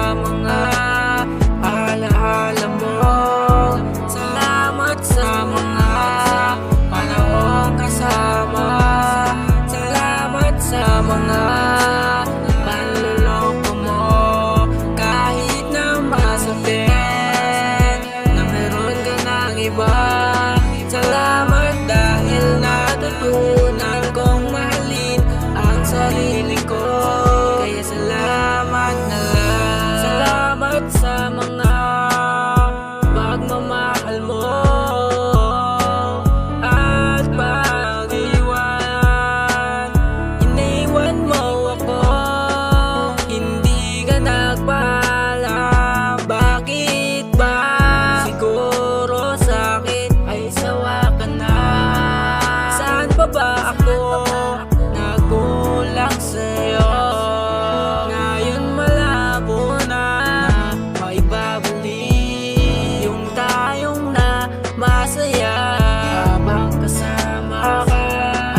sa mga alaala mo. Salamat sa mga panahong kasama. Salamat sa mga panluloko mo. Kahit na masakit na meron ka ng iba. Salamat dahil natutunan kong mahalin ang sarili ko. Kaya salamat na lang. Salamat sa mga pagmamahal mo at pag-iwan. Iniwan mo ako, hindi ka nagpaalam. Bakit ba? Siguro sa'kin ay sawa ka na. Saan pa ba ako nagkulang sa'yo? Ngayon malabo na maibabalik yung tayong na masaya habang kasama ka.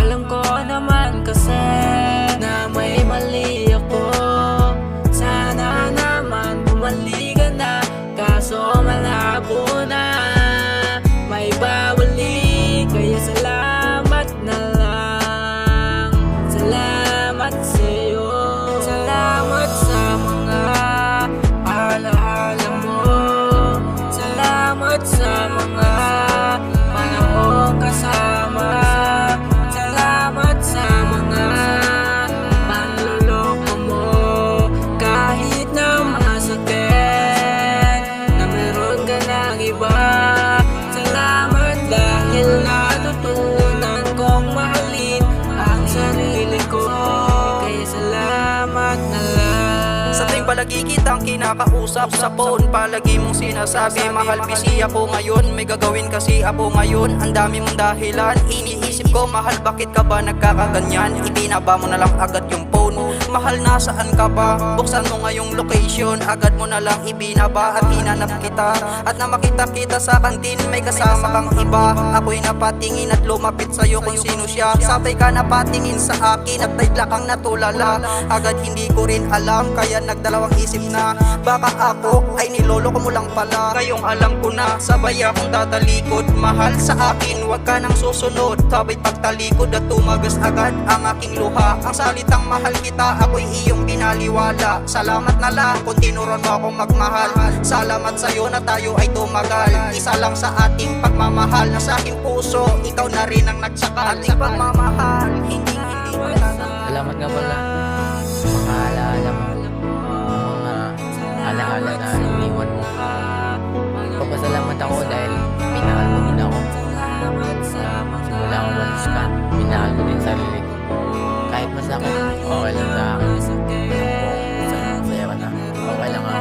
Alam ko naman kasi na may mali ako. Sana naman bumalik ka na, kaso malabo na maibabalik. Kaya salamat na lang. Salamat sa'yo. Salamat sa mga alaala mo. Salamat sa mga panahong kasama. Salamat sa mga panluloko mo. Kahit na masakit na meron ka ng iba. Salamat dahil natutunan kong mahalin ang sarili ko. Kaya salamat na lang. Sa tuwing palagi kitang kinakausap sa phone, palagi mong sinasabi mahal busy ako ngayon. May gagawin kasi ako ngayon, ang dami mong dahilan. Iniisip ko mahal bakit ka ba nagkakaganyan? Ibinaba mo na lang agad yung phone. Mahal nasaan ka ba? Buksan mo ngayong location, agad mo na lang ibinaba at hinanap kita. At na makita kita sa kantin may kasama kang iba. Ako'y napatingin at lumapit sa'yo kung sino siya. Sabay ka napatingin sa akin at bigla kang natulala. Agad hindi ko rin alam kaya nagdalawang isip na baka ako ay niloloko mo lang pala. Ngayong alam ko na sabay akong tatalikod. Mahal sa akin wag ka nang susunod. Sabay pagtalikod at tumagas agad ang aking luha. Ang salitang mahal kita ako'y iyong binaliwala. Salamat na lang kung tinuruan mo akong magmahal. Salamat sa'yo na tayo ay tumagal. Isa lang sa ating pagmamahal na sa aking puso ikaw na rin ang nagsakal. Ating pagmamahal hindi matagal. Salamat nga pala sa mga alaala mo, mga alaala na iniwan mo. Papasalamat ako dahil minahal mo din ako. Simula akong walis ka, minahal ko din sarili ko. Kahit masakit, okay lang sa akin. Saya ka na, okay lang ako.